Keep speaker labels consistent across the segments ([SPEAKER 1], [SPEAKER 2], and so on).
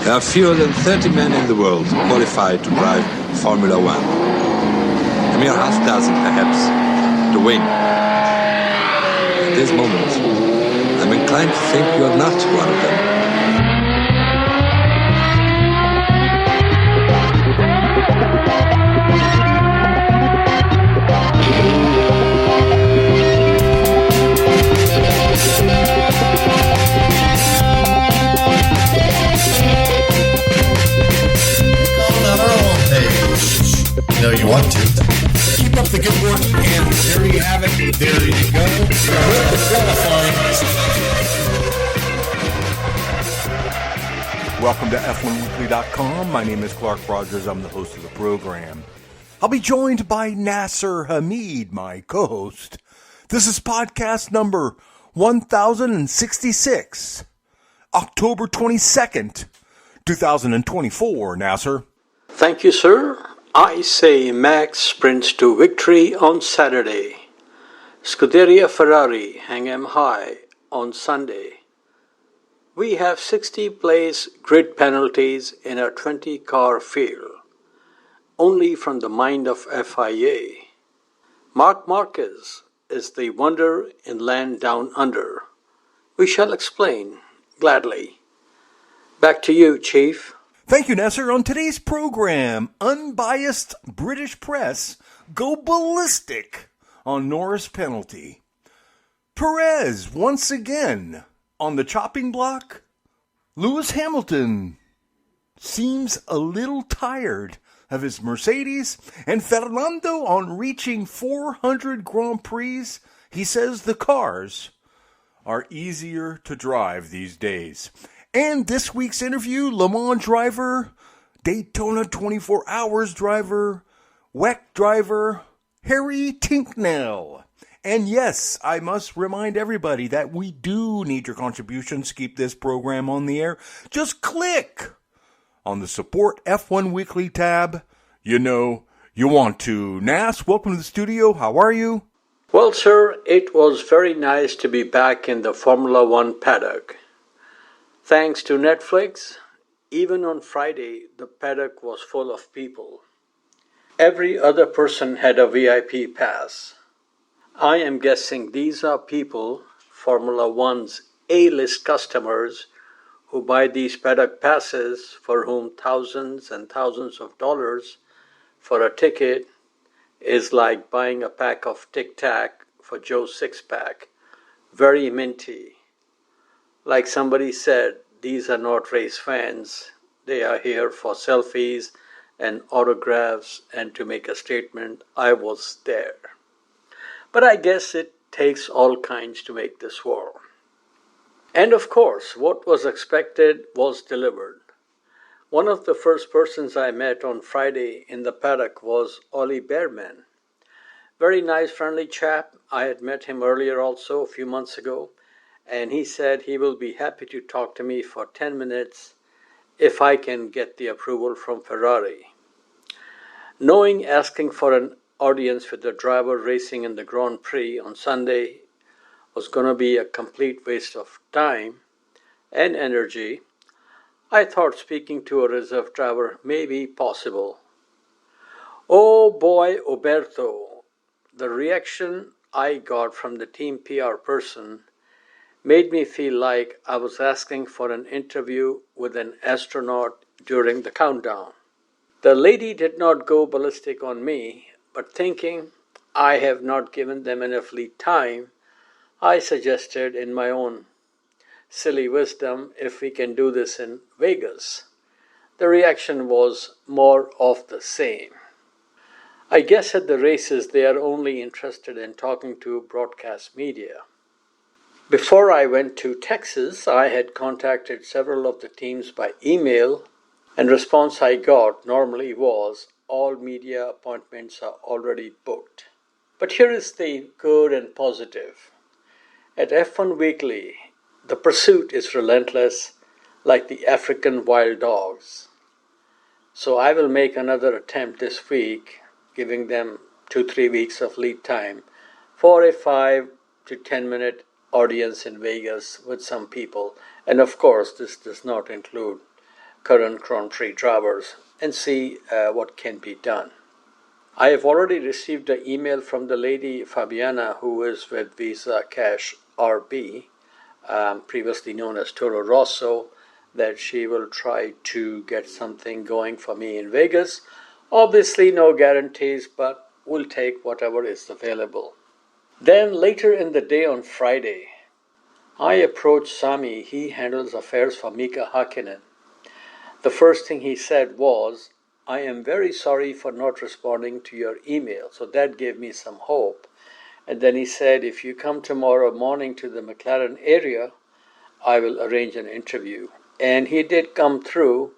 [SPEAKER 1] There are fewer than 30 men in the world qualified to drive Formula One. A mere half dozen, perhaps, to win. At this moment, I'm inclined to think you're not one of them.
[SPEAKER 2] No, you want to. Keep up the good work, and there you have it. There you go. Welcome to F1Weekly.com. My name is Clark Rogers. I'm the host of the program. I'll be joined by Nasir Hameed, my co-host. This is podcast number 1066, October 22nd, 2024. Nasir.
[SPEAKER 3] Thank you, sir. I say Max sprints to victory on Saturday. Scuderia Ferrari hang 'em high on Sunday. We have 60 place grid penalties in a 20-car field, only from the mind of FIA. Marc Marquez is the wonder in land down under. We shall explain gladly. Back to you, Chief.
[SPEAKER 2] Thank you, Nasir. On today's program, unbiased British press go ballistic on Norris penalty. Perez once again on the chopping block. Lewis Hamilton seems a little tired of his Mercedes. And Fernando on reaching 400 Grand Prix. He says the cars are easier to drive these days. And this week's interview, Le Mans driver, Daytona 24 Hours driver, WEC driver, Harry Tincknell. And yes, I must remind everybody that we do need your contributions to keep this program on the air. Just click on the Support F1 Weekly tab. You know you want to. Nas, welcome to the studio. How are you?
[SPEAKER 3] Well, sir, it was very nice to be back in the Formula One paddock. Thanks to Netflix, even on Friday, the paddock was full of people. Every other person had a VIP pass. I am guessing these are people, Formula One's A-list customers, who buy these paddock passes for whom thousands and thousands of dollars for a ticket is like buying a pack of Tic Tac for Joe's six-pack. Very minty. Like somebody said, these are not race fans. They are here for selfies and autographs and to make a statement, I was there. But I guess it takes all kinds to make this world. And of course, what was expected was delivered. One of the first persons I met on Friday in the paddock was Ollie Bearman. Very nice, friendly chap. I had met him earlier also, a few months ago. And he said he will be happy to talk to me for 10 minutes if I can get the approval from Ferrari. Knowing asking for an audience with the driver racing in the Grand Prix on Sunday was going to be a complete waste of time and energy, I thought speaking to a reserve driver may be possible. Oh boy, Oberto, the reaction I got from the team PR person made me feel like I was asking for an interview with an astronaut during the countdown. The lady did not go ballistic on me, but thinking I have not given them enough lead time, I suggested in my own silly wisdom if we can do this in Vegas. The reaction was more of the same. I guess at the races they are only interested in talking to broadcast media. Before I went to Texas, I had contacted several of the teams by email, and response I got normally was, all media appointments are already booked. But here is the good and positive. At F1 Weekly, the pursuit is relentless, like the African wild dogs. So I will make another attempt this week, giving them 2-3 weeks of lead time for a 5 to 10 minute audience in Vegas with some people. And of course, this does not include current Grand Prix drivers and see what can be done. I have already received an email from the lady Fabiana, who is with Visa Cash RB, previously known as Toro Rosso, that she will try to get something going for me in Vegas. Obviously, no guarantees, but we'll take whatever is available. Then later in the day on Friday, I approached Sami. He handles affairs for Mika Hakkinen. The first thing he said was, "I am very sorry for not responding to your email." So that gave me some hope. And then he said, "If you come tomorrow morning to the McLaren area, I will arrange an interview." And he did come through,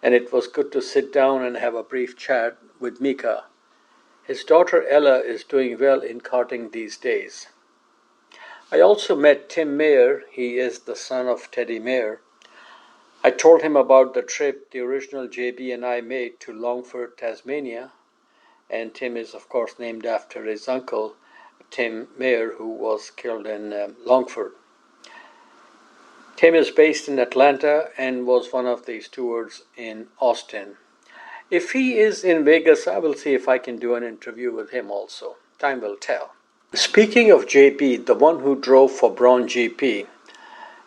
[SPEAKER 3] and it was good to sit down and have a brief chat with Mika. His daughter Ella is doing well in karting these days. I also met Tim Mayer. He is the son of Teddy Mayer. I told him about the trip the original JB and I made to Longford, Tasmania, and Tim is of course named after his uncle, Tim Mayer, who was killed in Longford. Tim is based in Atlanta and was one of the stewards in Austin. If he is in Vegas, I will see if I can do an interview with him also. Time will tell. Speaking of JP, the one who drove for Braun GP,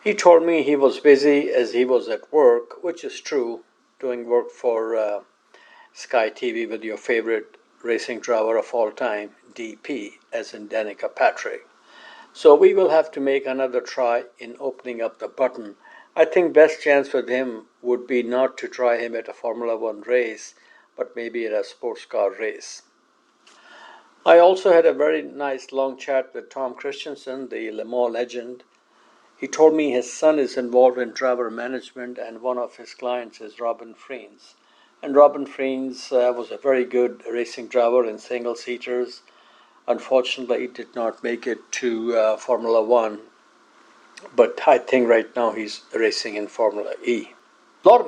[SPEAKER 3] he told me he was busy as he was at work, which is true, doing work for Sky TV with your favorite racing driver of all time, DP, as in Danica Patrick. So we will have to make another try in opening up the button. I think best chance with him would be not to try him at a Formula One race, but maybe at a sports car race. I also had a very nice long chat with Tom Christensen, the Le Mans legend. He told me his son is involved in driver management and one of his clients is Robin Freins. And Robin Freins was a very good racing driver in single-seaters. Unfortunately, he did not make it to Formula One, but I think right now he's racing in Formula E.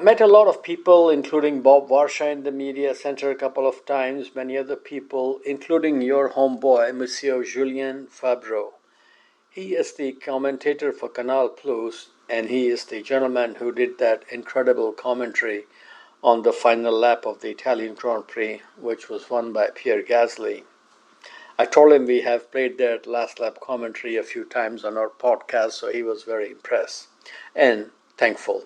[SPEAKER 3] Met a lot of people, including Bob Varsha in the media center a couple of times, many other people, including your homeboy, Monsieur Julien Fabreau. He is the commentator for Canal Plus, and he is the gentleman who did that incredible commentary on the final lap of the Italian Grand Prix, which was won by Pierre Gasly. I told him we have played that last lap commentary a few times on our podcast, so he was very impressed and thankful.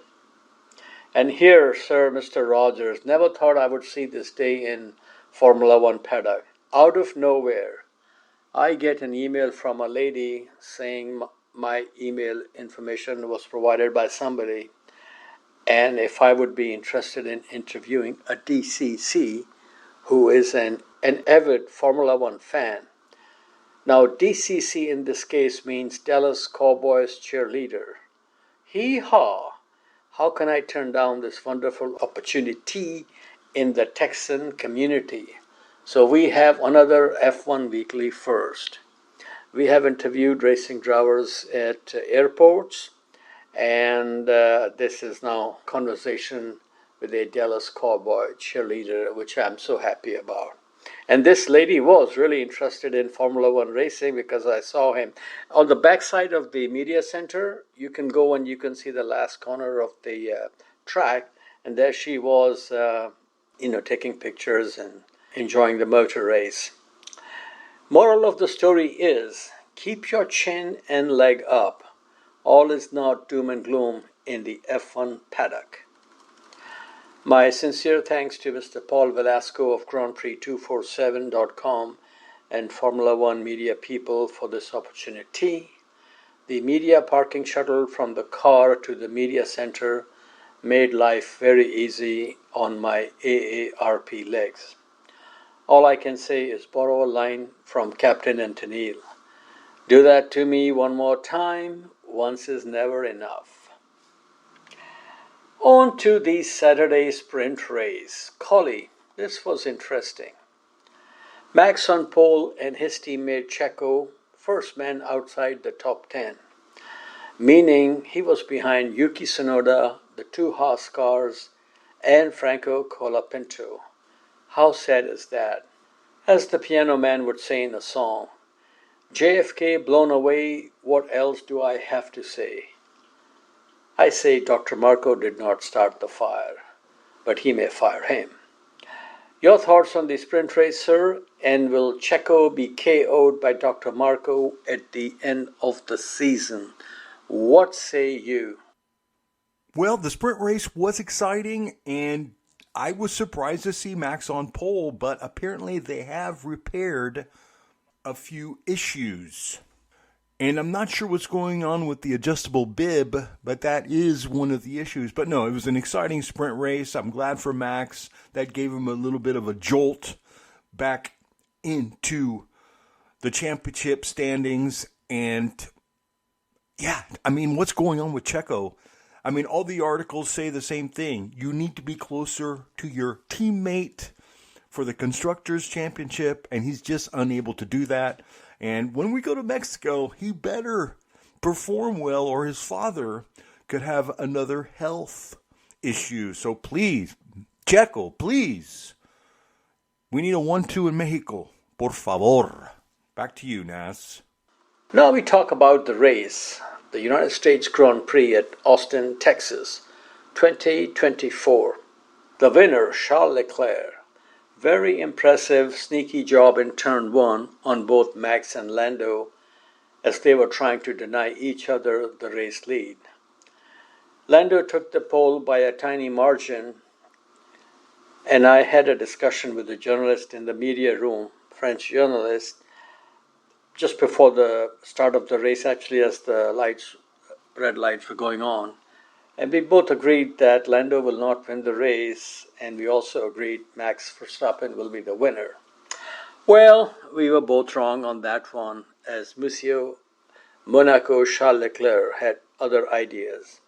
[SPEAKER 3] And here, Sir Mr. Rogers, never thought I would see this day in Formula One paddock. Out of nowhere, I get an email from a lady saying my email information was provided by somebody, and if I would be interested in interviewing a DCC who is an avid Formula One fan. Now, DCC in this case means Dallas Cowboys cheerleader. Hee-haw! How can I turn down this wonderful opportunity in the Texan community? So we have another F1 Weekly first. We have interviewed racing drivers at airports, and this is now conversation with a Dallas Cowboy cheerleader, which I'm so happy about. And this lady was really interested in Formula One racing because I saw him. On the backside of the media center, you can go and you can see the last corner of the track, and there she was, taking pictures and enjoying the motor race. Moral of the story is, keep your chin and leg up. All is not doom and gloom in the F1 paddock. My sincere thanks to Mr. Paul Velasco of GrandPrix247.com and Formula One media people for this opportunity. The media parking shuttle from the car to the media center made life very easy on my AARP legs. All I can say is borrow a line from Captain Antonil. Do that to me one more time. Once is never enough. On to the Saturday sprint race. Collie, this was interesting. Max on pole and his teammate Checo, first man outside the top 10. Meaning he was behind Yuki Tsunoda, the two Haas cars, and Franco Colapinto. How sad is that? As the piano man would say in a song, JFK blown away, what else do I have to say? I say Dr. Marco did not start the fire, but he may fire him. Your thoughts on the sprint race, sir? And will Checo be KO'd by Dr. Marco at the end of the season? What say you?
[SPEAKER 2] Well, the sprint race was exciting, and I was surprised to see Max on pole, but apparently they have repaired a few issues. And I'm not sure what's going on with the adjustable bib, but that is one of the issues. But no, it was an exciting sprint race. I'm glad for Max. That gave him a little bit of a jolt back into the championship standings. And yeah, I mean, what's going on with Checo? I mean, all the articles say the same thing. You need to be closer to your teammate for the Constructors' Championship, and he's just unable to do that. And when we go to Mexico, he better perform well, or his father could have another health issue. So please, Checo, please. We need a 1-2 in Mexico. Por favor. Back to you, Nas.
[SPEAKER 3] Now we talk about the race, the United States Grand Prix at Austin, Texas, 2024. The winner, Charles Leclerc. Very impressive, sneaky job in turn one on both Max and Lando as they were trying to deny each other the race lead. Lando took the pole by a tiny margin, and I had a discussion with a journalist in the media room, French journalist, just before the start of the race, actually, as the red lights were going on. And we both agreed that Lando will not win the race, and we also agreed Max Verstappen will be the winner. Well, we were both wrong on that one, as Monsieur Monaco Charles Leclerc had other ideas.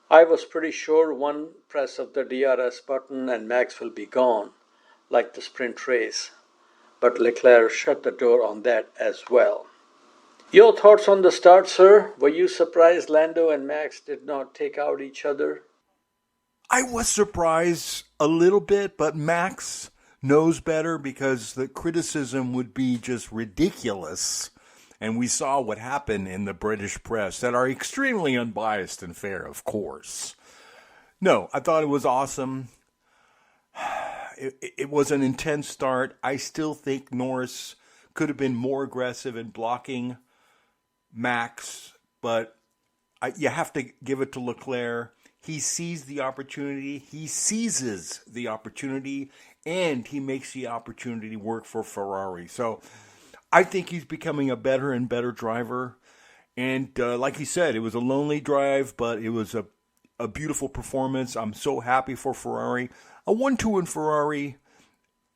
[SPEAKER 3] I was pretty sure one press of the DRS button and Max will be gone, like the sprint race. But Leclerc shut the door on that as well. Your thoughts on the start, sir? Were you surprised Lando and Max did not take out each other?
[SPEAKER 2] I was surprised a little bit, but Max knows better because the criticism would be just ridiculous. And we saw what happened in the British press that are extremely unbiased and fair, of course. No, I thought it was awesome. It was an intense start. I still think Norris could have been more aggressive in blocking Max, but you have to give it to Leclerc. He sees the opportunity, he seizes the opportunity, and he makes the opportunity work for Ferrari. So I think he's becoming a better and better driver. And like he said, it was a lonely drive, but it was a beautiful performance. I'm so happy for Ferrari. A 1-2 in Ferrari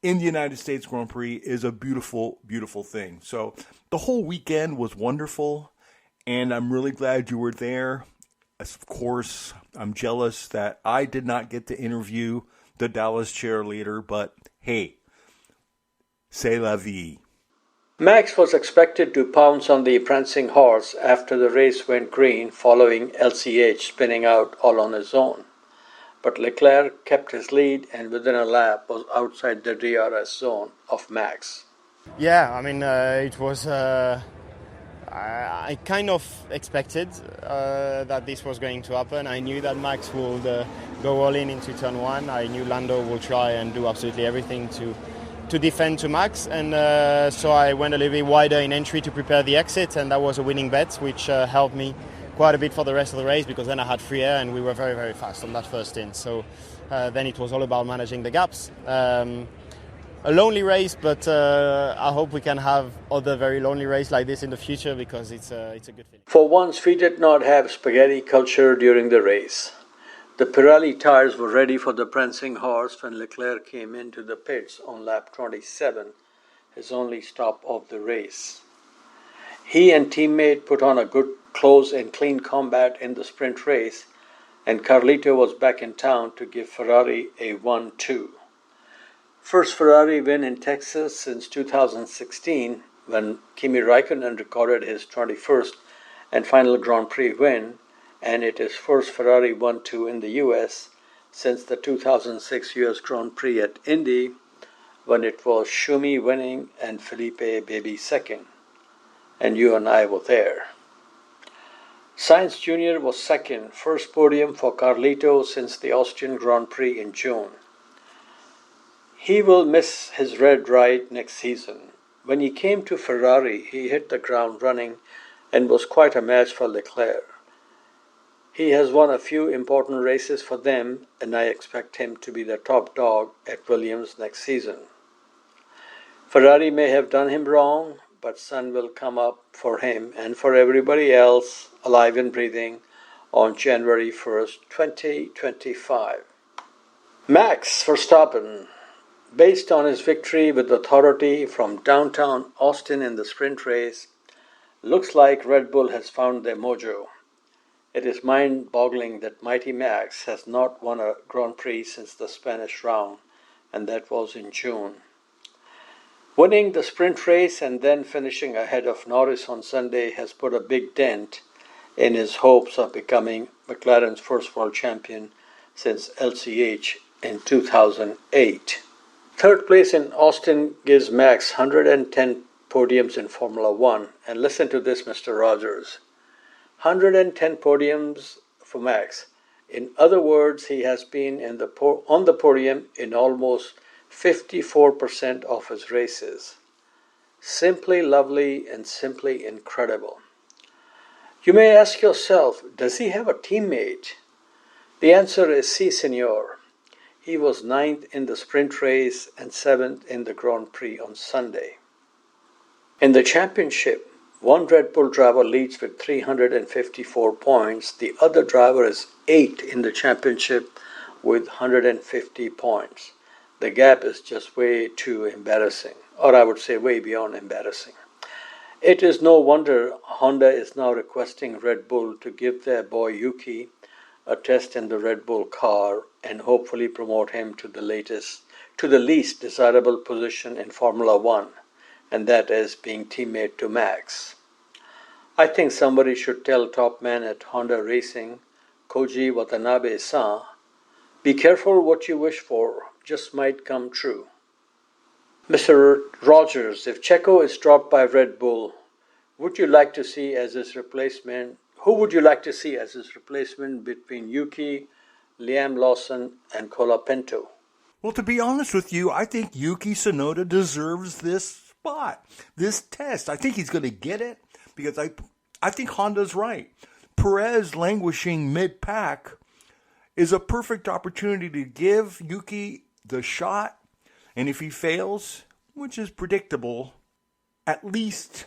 [SPEAKER 2] in the United States Grand Prix is a beautiful, beautiful thing. So the whole weekend was wonderful, and I'm really glad you were there. Of course, I'm jealous that I did not get to interview the Dallas cheerleader, but hey, c'est la vie.
[SPEAKER 3] Max was expected to pounce on the prancing horse after the race went green following LCH spinning out all on his own. But Leclerc kept his lead and within a lap was outside the DRS zone of Max.
[SPEAKER 4] Yeah, I mean, it was... I kind of expected that this was going to happen. I knew that Max would go all in into turn one. I knew Lando will try and do absolutely everything to defend to Max. And so I went a little bit wider in entry to prepare the exit, and that was a winning bet, which helped me quite a bit for the rest of the race, because then I had free air and we were very, very fast on that first stint. So then it was all about managing the gaps. A lonely race, but I hope we can have other very lonely races like this in the future, because it's a good feeling.
[SPEAKER 3] For once, we did not have spaghetti culture during the race. The Pirelli tires were ready for the prancing horse when Leclerc came into the pits on lap 27, his only stop of the race. He and teammate put on a good, close and clean combat in the sprint race, and Carlito was back in town to give Ferrari a 1-2. First Ferrari win in Texas since 2016, when Kimi Raikkonen recorded his 21st and final Grand Prix win, and it is first Ferrari 1-2 in the US since the 2006 US Grand Prix at Indy, when it was Schumi winning and Felipe Baby second. And you and I were there. Sainz Jr. was second, first podium for Carlito since the Austrian Grand Prix in June. He will miss his red ride next season. When he came to Ferrari, he hit the ground running and was quite a match for Leclerc. He has won a few important races for them, and I expect him to be the top dog at Williams next season. Ferrari may have done him wrong, but sun will come up for him and for everybody else alive and breathing on January 1st, 2025. Max Verstappen, based on his victory with authority from downtown Austin in the sprint race, looks like Red Bull has found their mojo. It is mind-boggling that Mighty Max has not won a Grand Prix since the Spanish round, and that was in June. Winning the sprint race and then finishing ahead of Norris on Sunday has put a big dent in his hopes of becoming McLaren's first world champion since LCH in 2008. Third place in Austin gives Max 110 podiums in Formula One. And listen to this, Mr. Rogers. 110 podiums for Max. In other words, he has been on the podium in almost 54% of his races. Simply lovely and simply incredible. You may ask yourself, does he have a teammate? The answer is si, senor. He was 9th in the sprint race and 7th in the Grand Prix on Sunday. In the championship, one Red Bull driver leads with 354 points. The other driver is 8th in the championship with 150 points. The gap is just way too embarrassing, or I would say way beyond embarrassing. It is no wonder Honda is now requesting Red Bull to give their boy Yuki a test in the Red Bull car and hopefully promote him to the least desirable position in Formula One, and that is being teammate to Max. I think somebody should tell top man at Honda Racing, Koji Watanabe-san, be careful what you wish for, just might come true. Mr. Rogers, if Checo is dropped by Red Bull, who would you like to see as his replacement between Yuki, Liam Lawson, and Colapinto?
[SPEAKER 2] Well, to be honest with you, I think Yuki Tsunoda deserves this spot, this test. I think he's going to get it because I think Honda's right. Perez languishing mid-pack is a perfect opportunity to give Yuki the shot, and if he fails, which is predictable, at least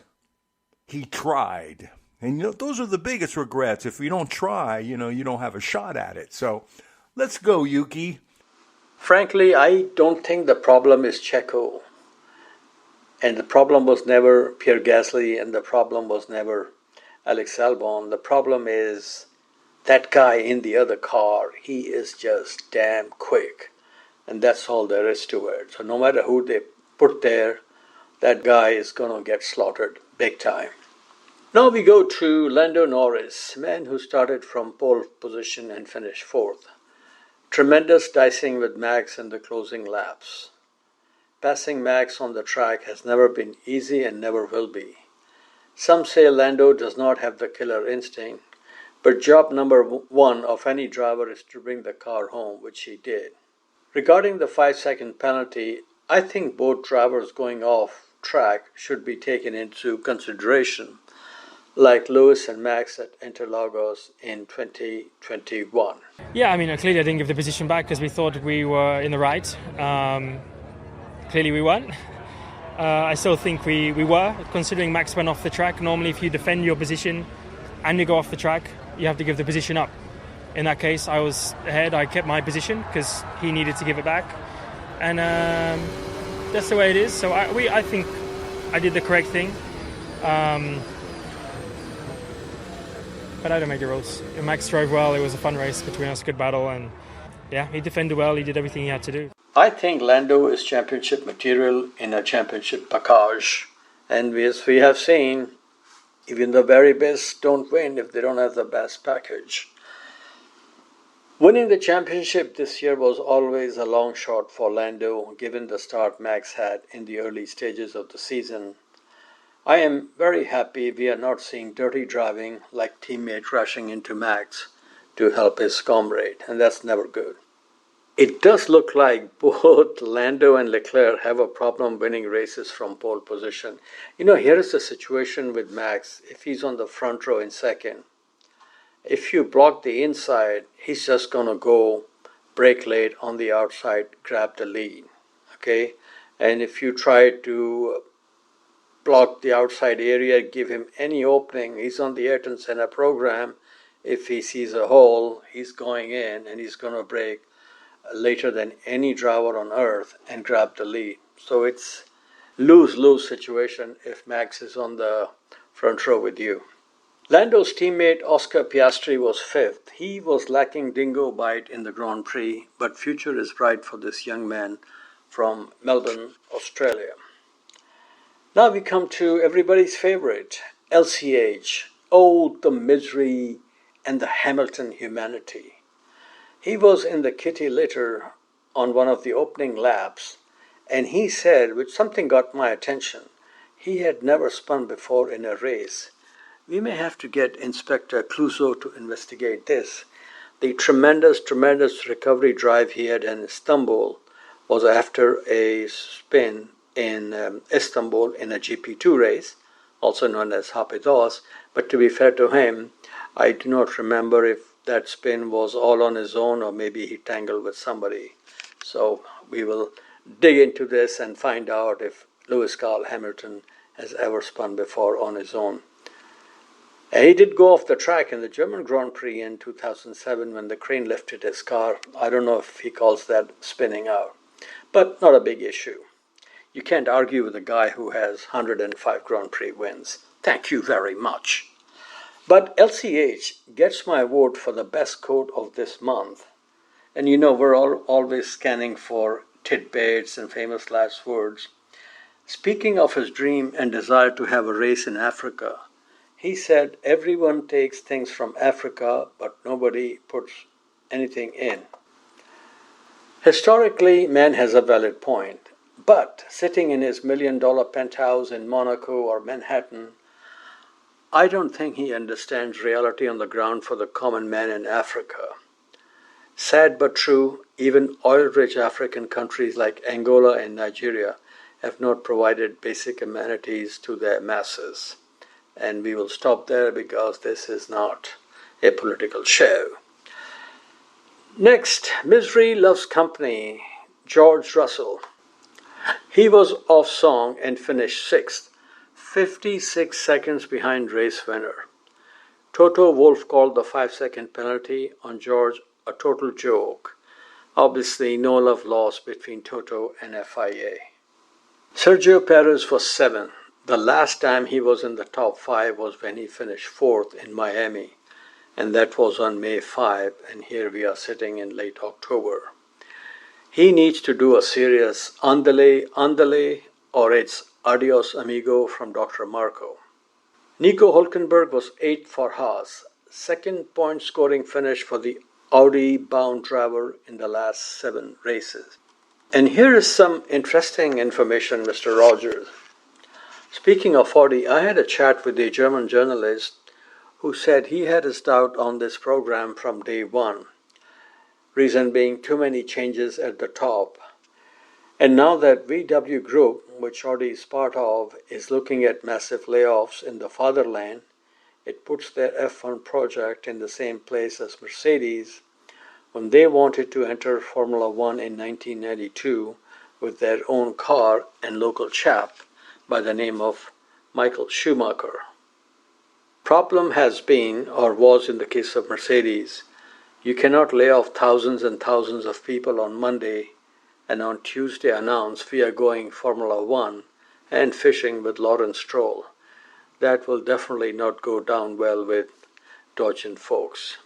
[SPEAKER 2] he tried. And those are the biggest regrets. If you don't try, you don't have a shot at it. So let's go, Yuki.
[SPEAKER 3] Frankly, I don't think the problem is Checo. And the problem was never Pierre Gasly, and the problem was never Alex Albon. The problem is that guy in the other car. He is just damn quick. And that's all there is to it. So no matter who they put there, that guy is going to get slaughtered big time. Now we go to Lando Norris, man who started from pole position and finished 4th. Tremendous dicing with Max in the closing laps. Passing Max on the track has never been easy and never will be. Some say Lando does not have the killer instinct, but job number one of any driver is to bring the car home, which he did. Regarding the 5-second penalty, I think both drivers going off track should be taken into consideration, like Lewis and Max at Interlagos in 2021.
[SPEAKER 5] Yeah, clearly I didn't give the position back because we thought we were in the right. Clearly we weren't. I still think we were, considering Max went off the track. Normally if you defend your position and you go off the track, you have to give the position up. In that case, I was ahead. I kept my position because he needed to give it back. And that's the way it is. So I think I did the correct thing. But I don't make the rules. Max drove well. It was a fun race between us, good battle. And yeah, he defended well. He did everything he had to do.
[SPEAKER 3] I think Lando is championship material in a championship package. And as we have seen, even the very best don't win if they don't have the best package. Winning the championship this year was always a long shot for Lando, given the start Max had in the early stages of the season. I am very happy we are not seeing dirty driving like teammate rushing into Max to help his comrade, and that's never good. It does look like both Lando and Leclerc have a problem winning races from pole position. Here is the situation with Max. If he's on the front row in second, if you block the inside, he's just going to go brake late on the outside, grab the lead. Okay? And if you try to block the outside area, give him any opening, he's on the Ayrton Senna program. If he sees a hole, he's going in and he's going to brake later than any driver on earth and grab the lead. So it's lose-lose situation if Max is on the front row with you. Lando's teammate Oscar Piastri was fifth. He was lacking dingo bite in the Grand Prix, but future is bright for this young man from Melbourne, Australia. Now we come to everybody's favorite, LCH. Oh, the misery and the Hamilton humanity. He was in the kitty litter on one of the opening laps, and he said, which something got my attention, he had never spun before in a race. We may have to get Inspector Clouseau to investigate this. The tremendous recovery drive he had in Istanbul was after a spin in Istanbul in a GP2 race, also known as Hapidos, but to be fair to him, I do not remember if that spin was all on his own or maybe he tangled with somebody. So we will dig into this and find out if Lewis Carl Hamilton has ever spun before on his own. And he did go off the track in the German Grand Prix in 2007 when the crane lifted his car. I don't know if he calls that spinning out, but not a big issue. You can't argue with a guy who has 105 Grand Prix wins. Thank you very much. But LCH gets my vote for the best quote of this month. And we're always scanning for tidbits and famous last words. Speaking of his dream and desire to have a race in Africa, he said, everyone takes things from Africa, but nobody puts anything in. Historically, man has a valid point. But sitting in his $1 million penthouse in Monaco or Manhattan, I don't think he understands reality on the ground for the common man in Africa. Sad but true, even oil-rich African countries like Angola and Nigeria have not provided basic amenities to their masses. And we will stop there because this is not a political show. Next, misery loves company, George Russell. He was off song and finished sixth, 56 seconds behind race winner. Toto Wolff called the 5-second penalty on George a total joke. Obviously, no love lost between Toto and FIA. Sergio Perez was seventh. The last time he was in the top 5 was when he finished 4th in Miami, and that was on May 5, and here we are sitting in late October. He needs to do a serious andale, or it's adios amigo from Dr. Marco. Nico Hülkenberg was 8th for Haas, second point scoring finish for the Audi-bound driver in the last 7 races. And here is some interesting information, Mr. Rogers. Speaking of Audi, I had a chat with a German journalist who said he had his doubt on this program from day one. Reason being too many changes at the top. And now that VW Group, which Audi is part of, is looking at massive layoffs in the fatherland, it puts their F1 project in the same place as Mercedes when they wanted to enter Formula One in 1992 with their own car and local chap by the name of Michael Schumacher. Problem has been, or was in the case of Mercedes, you cannot lay off thousands and thousands of people on Monday and on Tuesday announce we are going Formula One and fishing with Lawrence Stroll. That will definitely not go down well with Dodgen folks.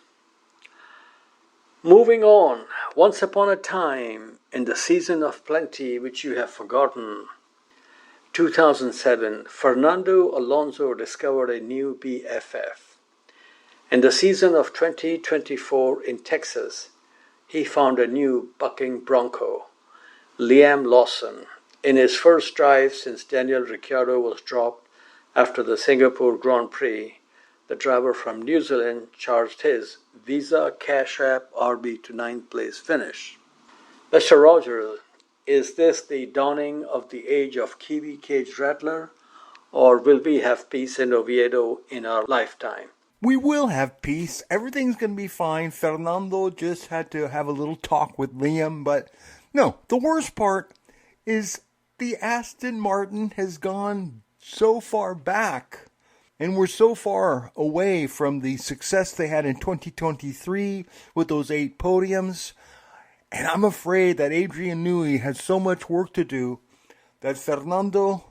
[SPEAKER 3] Moving on, once upon a time, in the season of plenty which you have forgotten, 2007, Fernando Alonso discovered a new BFF. In the season of 2024 in Texas, he found a new bucking bronco, Liam Lawson, in his first drive since Daniel Ricciardo was dropped After the Singapore Grand Prix, the driver from New Zealand charged his Visa Cash App RB to ninth place finish. Mr. Rogers, is this the dawning of the age of Kiwi Cage Rattler, or will we have peace in Oviedo in our lifetime?
[SPEAKER 2] We will have peace. Everything's going to be fine. Fernando just had to have a little talk with Liam, but no, the worst part is the Aston Martin has gone so far back, and we're so far away from the success they had in 2023 with those 8 podiums. And I'm afraid that Adrian Newey has so much work to do that Fernando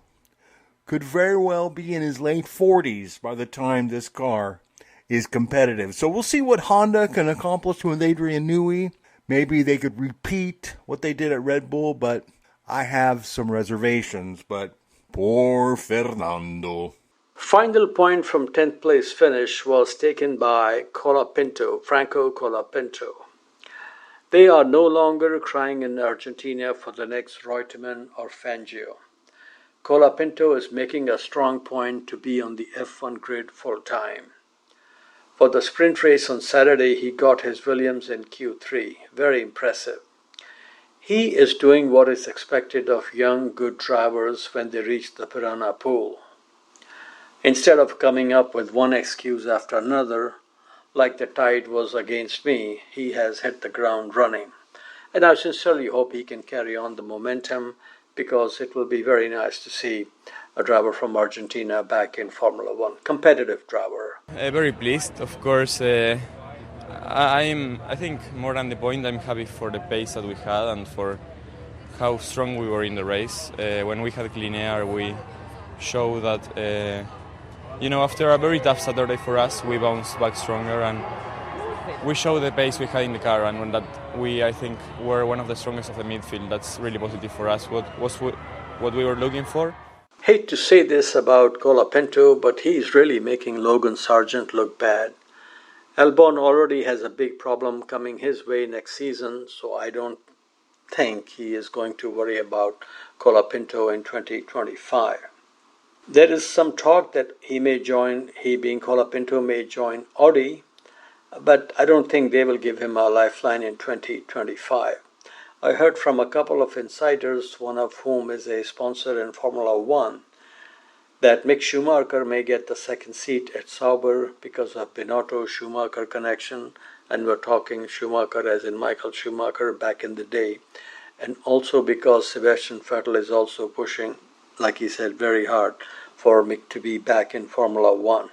[SPEAKER 2] could very well be in his late 40s by the time this car is competitive. So we'll see what Honda can accomplish with Adrian Newey. Maybe they could repeat what they did at Red Bull, but I have some reservations. But poor Fernando.
[SPEAKER 3] Final point from 10th place finish was taken by Franco Colapinto. They are no longer crying in Argentina for the next Reutemann or Fangio. Colapinto is making a strong point to be on the F1 grid full time. For the sprint race on Saturday, he got his Williams in Q3. Very impressive. He is doing what is expected of young, good drivers when they reach the Piranha Pool. Instead of coming up with one excuse after another, like the tide was against me, he has hit the ground running. And I sincerely hope he can carry on the momentum, because it will be very nice to see a driver from Argentina back in Formula One, competitive driver.
[SPEAKER 6] Very pleased, of course. I think more than the point, I'm happy for the pace that we had and for how strong we were in the race. When we had clean air, we showed that, after a very tough Saturday for us, we bounced back stronger and we showed the pace we had in the car, and when that I think, were one of the strongest of the midfield. That's really positive for us. What we were looking for.
[SPEAKER 3] Hate to say this about Colapinto, but he's really making Logan Sargent look bad. Albon already has a big problem coming his way next season, so I don't think he is going to worry about Colapinto in 2025. There is some talk that he being Colapinto, may join Audi, but I don't think they will give him a lifeline in 2025. I heard from a couple of insiders, one of whom is a sponsor in Formula One, that Mick Schumacher may get the second seat at Sauber because of Binotto-Schumacher connection, and we're talking Schumacher as in Michael Schumacher back in the day, and also because Sebastian Vettel is also pushing, like he said, very hard for Mick to be back in Formula One.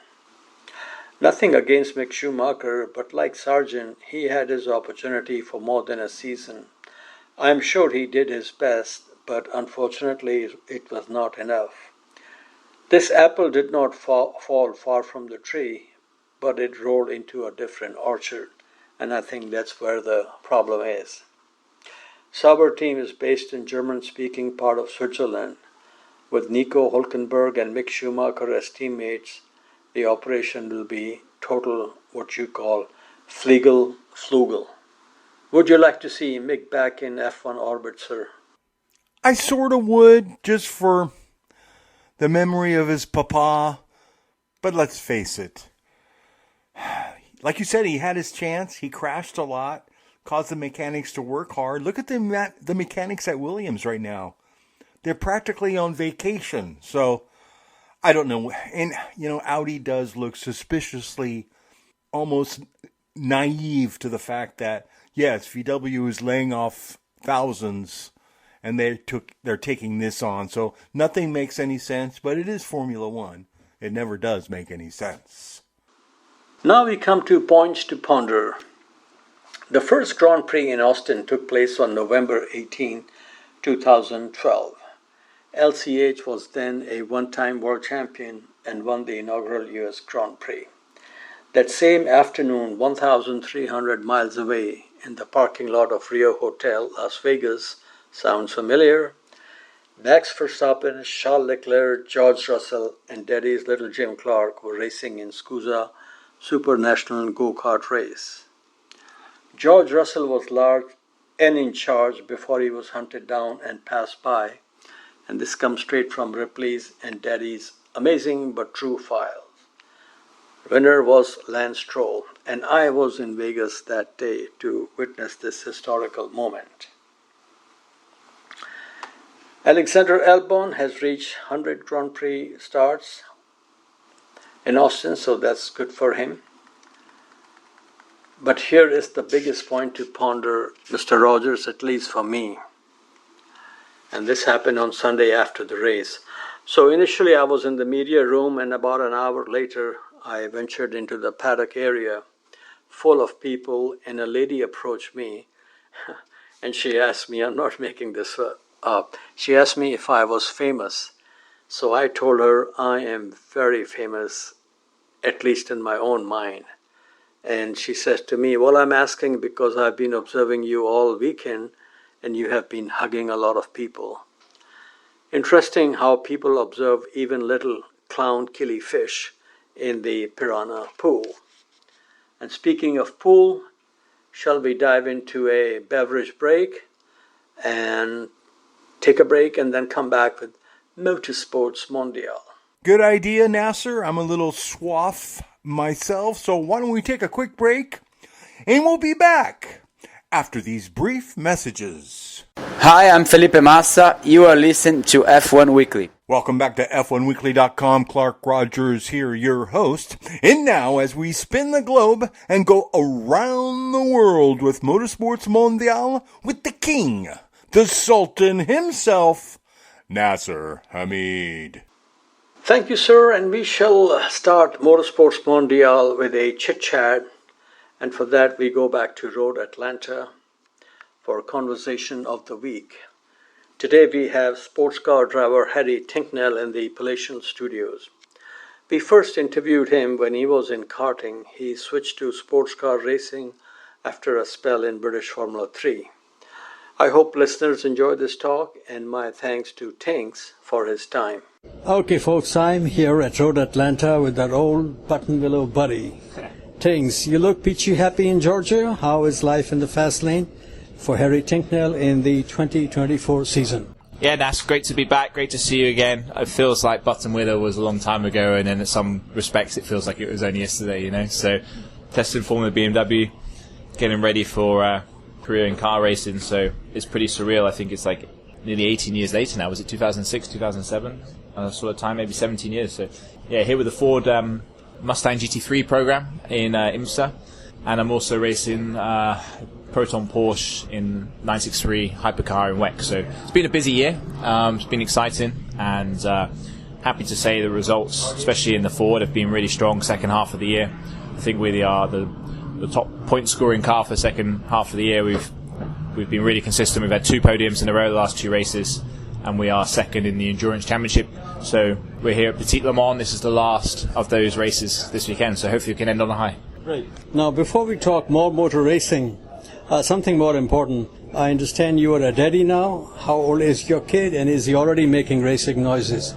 [SPEAKER 3] Nothing against Mick Schumacher, but like Sargent, he had his opportunity for more than a season. I am sure he did his best, but unfortunately it was not enough. This apple did not fall far from the tree, but it rolled into a different orchard, and I think that's where the problem is. Sauber team is based in German-speaking part of Switzerland. With Nico Hülkenberg and Mick Schumacher as teammates, the operation will be total, what you call, Flugel. Would you like to see Mick back in F1 orbit, sir?
[SPEAKER 2] I sort of would, just for the memory of his papa. But let's face it. Like you said, he had his chance. He crashed a lot, caused the mechanics to work hard. Look at the mechanics at Williams right now. They're practically on vacation. So, I don't know. And, Audi does look suspiciously almost naive to the fact that, yes, VW is laying off thousands and they're taking this on. So nothing makes any sense, but it is Formula One. It never does make any sense.
[SPEAKER 3] Now we come to points to ponder. The first Grand Prix in Austin took place on November 18, 2012. LCH was then a one-time world champion and won the inaugural US Grand Prix. That same afternoon, 1,300 miles away, in the parking lot of Rio Hotel, Las Vegas, sounds familiar? Max Verstappen, Charles Leclerc, George Russell, and Daddy's little Jim Clark were racing in SCUSA Super National Go-Kart race. George Russell was large and in charge before he was hunted down and passed by, and this comes straight from Ripley's and Daddy's amazing but true file. Winner was Lance Stroll, and I was in Vegas that day to witness this historical moment. Alexander Albon has reached 100 Grand Prix starts in Austin, so that's good for him. But here is the biggest point to ponder, Mr. Rogers, at least for me. And this happened on Sunday after the race. So initially I was in the media room, and about an hour later I ventured into the paddock area full of people, and a lady approached me and she asked me, I'm not making this up, she asked me if I was famous. So I told her I am very famous, at least in my own mind. And she says to me, well, I'm asking because I've been observing you all weekend and you have been hugging a lot of people. Interesting how people observe even little clown killifish in the piranha pool. And speaking of pool, shall we dive into a beverage break and take a break and then come back with Motorsports Mondial?
[SPEAKER 2] Good idea, Nasir. I'm a little suave myself, so why don't we take a quick break and we'll be back after these brief messages.
[SPEAKER 7] Hi, I'm Felipe Massa. You are listening to F1 Weekly.
[SPEAKER 2] Welcome back to F1Weekly.com. Clark Rogers here, your host. And now, as we spin the globe and go around the world with Motorsports Mondial with the king, the sultan himself, Nasir Hameed.
[SPEAKER 3] Thank you, sir, and we shall start Motorsports Mondial with a chit-chat, and for that we go back to Road Atlanta for Conversation of the Week. Today we have sports car driver Harry Tincknell in the Palatial Studios. We first interviewed him when he was in karting. He switched to sports car racing after a spell in British Formula 3. I hope listeners enjoy this talk, and my thanks to Tinks for his time.
[SPEAKER 8] Okay, folks, I'm here at Road Atlanta with that old button willow buddy. Tinks, you look peachy happy in Georgia. How is life in the fast lane for Harry Tincknell in the 2024 season?
[SPEAKER 9] Yeah, Nas, great to be back. Great to see you again. It feels like Button Willow was a long time ago, and then in some respects it feels like it was only yesterday, you know. So, testing Formula BMW, getting ready for career in car racing, so it's pretty surreal. I think it's like nearly 18 years later now. Was it 2006, 2007? Sort of time, maybe 17 years. So, yeah, here with the Ford Mustang GT3 program in IMSA, and I'm also racing Proton Porsche in 963 Hypercar in WEC. So it's been a busy year. It's been exciting, and happy to say the results, especially in the Ford, have been really strong second half of the year. I think we are the top point scoring car for the second half of the year. We've been really consistent. We've had 2 podiums in a row the last 2 races, and we are second in the Endurance Championship. So we're here at Petit Le Mans. This is the last of those races this weekend, so hopefully we can end on a high.
[SPEAKER 8] Great. Now, before we talk more motor racing, something more important. I understand you are a daddy now. How old is your kid, and is he already making racing noises?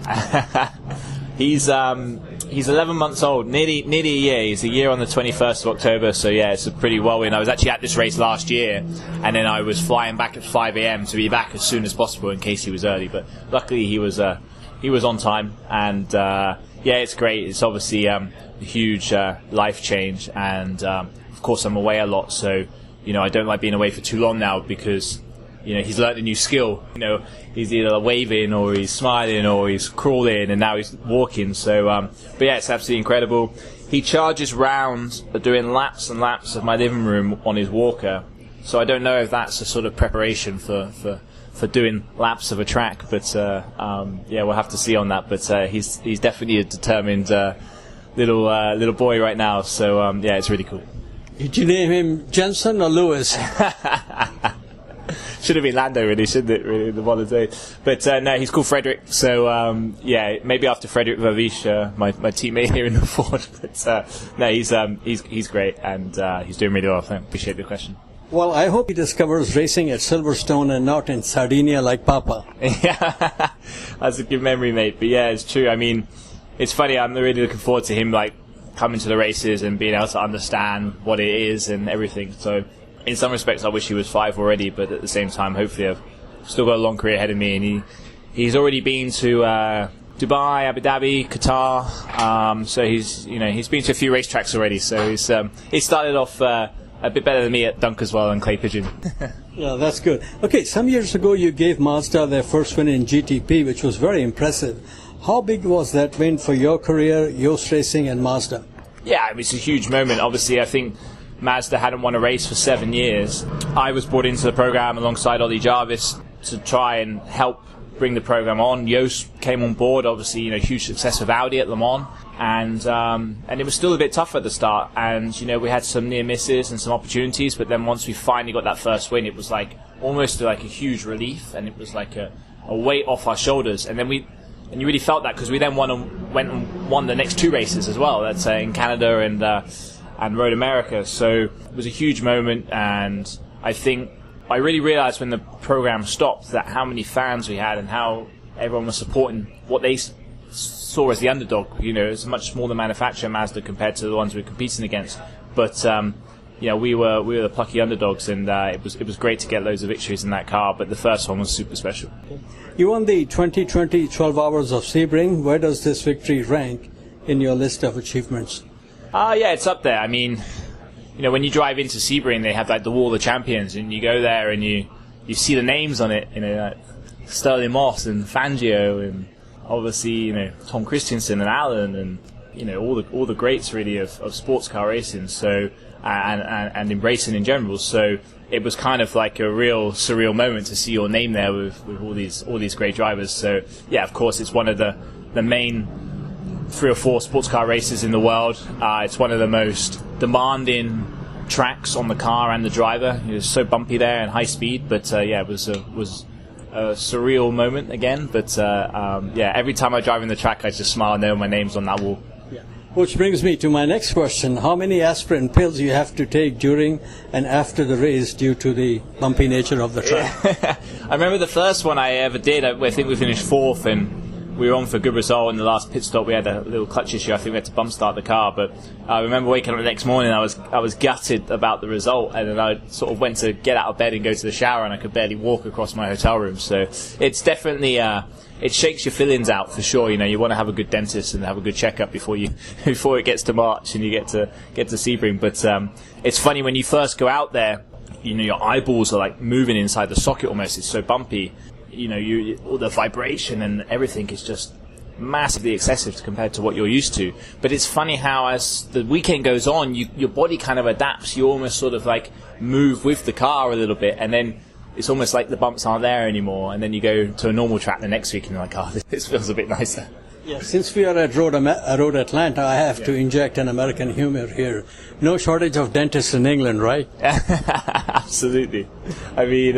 [SPEAKER 9] He's 11 months old, nearly a year. He's a year on the 21st of October, so yeah, it's a pretty whirlwind. I was actually at this race last year, and then I was flying back at 5 a.m. to be back as soon as possible in case he was early. But luckily he was on time, and yeah, it's great. It's obviously a huge life change, and of course I'm away a lot, so you know I don't like being away for too long now because you know he's learnt a new skill. You know, he's either waving or he's smiling or he's crawling, and now he's walking. So, but yeah, it's absolutely incredible. He charges round doing laps and laps of my living room on his walker. So I don't know if that's a sort of preparation for doing laps of a track, but yeah, we'll have to see on that. But he's definitely a determined little boy right now. So yeah, it's really cool.
[SPEAKER 8] Did you name him Jensen or Lewis?
[SPEAKER 9] Should have been Lando, really, shouldn't it? Really, the one day. But no, he's called Frederick. So yeah, maybe after Frederick Vavish, my teammate here in the Ford. But no, he's great, and he's doing really well. I appreciate the question.
[SPEAKER 8] Well, I hope he discovers racing at Silverstone and not in Sardinia like Papa.
[SPEAKER 9] Yeah, that's a good memory, mate. But yeah, it's true. I mean, it's funny. I'm really looking forward to him like coming to the races and being able to understand what it is and everything. So in some respects, I wish he was 5 already, but at the same time, hopefully I've still got a long career ahead of me. And he's already been to Dubai, Abu Dhabi, Qatar. So he's been to a few racetracks already. So he started off a bit better than me at Dunk as well and Clay Pigeon.
[SPEAKER 8] Yeah, that's good. Okay, some years ago you gave Mazda their first win in GTP, which was very impressive. How big was that win for your career, Yost Racing and Mazda?
[SPEAKER 9] Yeah, it was a huge moment. Obviously, I think Mazda hadn't won a race for 7 years. I was brought into the program alongside Ollie Jarvis to try and help bring the program on. Yost came on board, obviously, huge success with Audi at Le Mans, and it was still a bit tough at the start. And we had some near misses and some opportunities, but then once we finally got that first win, it was almost like a huge relief, and it was like a weight off our shoulders. And you really felt that because we then went and won the next 2 races as well. That's in Canada and Road America. So it was a huge moment, and I think I really realised when the program stopped that how many fans we had and how everyone was supporting what they saw as the underdog. It's a much smaller manufacturer, Mazda, compared to the ones we were competing against. But we were the plucky underdogs, and it was great to get loads of victories in that car. But the first one was super special.
[SPEAKER 8] You won the 2020 12 Hours of Sebring. Where does this victory rank in your list of achievements?
[SPEAKER 9] Yeah, it's up there. I mean, when you drive into Sebring, they have the Wall of Champions, and you go there and you see the names on it. Like Sterling Moss and Fangio, and obviously Tom Christensen and Allen, and all the greats really of sports car racing. So and in racing in general. So it was kind of like a real surreal moment to see your name there with all these great drivers. So yeah, of course, it's one of the main 3 or 4 sports car races in the world. It's one of the most demanding tracks on the car and the driver. It was so bumpy there and high speed, but it was a surreal moment again. But every time I drive in the track, I just smile and know my name's on that wall.
[SPEAKER 8] Yeah. Which brings me to my next question. How many aspirin pills you have to take during and after the race due to the bumpy nature of the track?
[SPEAKER 9] I remember the first one I ever did, I think we finished 4th, and we were on for a good result. In the last pit stop, we had a little clutch issue. I think we had to bump start the car. But I remember waking up the next morning, I was gutted about the result, and then I sort of went to get out of bed and go to the shower, and I could barely walk across my hotel room. So it's definitely it shakes your feelings out for sure. You want to have a good dentist and have a good checkup before it gets to March and you get to Sebring. But it's funny when you first go out there. Your eyeballs are like moving inside the socket almost. It's so bumpy. All the vibration and everything is just massively excessive compared to what you're used to. But it's funny how as the weekend goes on, your body kind of adapts. You almost sort of like move with the car a little bit, and then it's almost like the bumps aren't there anymore. And then you go to a normal track the next week and you're like, oh, this feels a bit nicer.
[SPEAKER 8] Yeah, since we are at Road Atlanta, I have to inject an American humor here. No shortage of dentists in England, right?
[SPEAKER 9] Absolutely. I mean,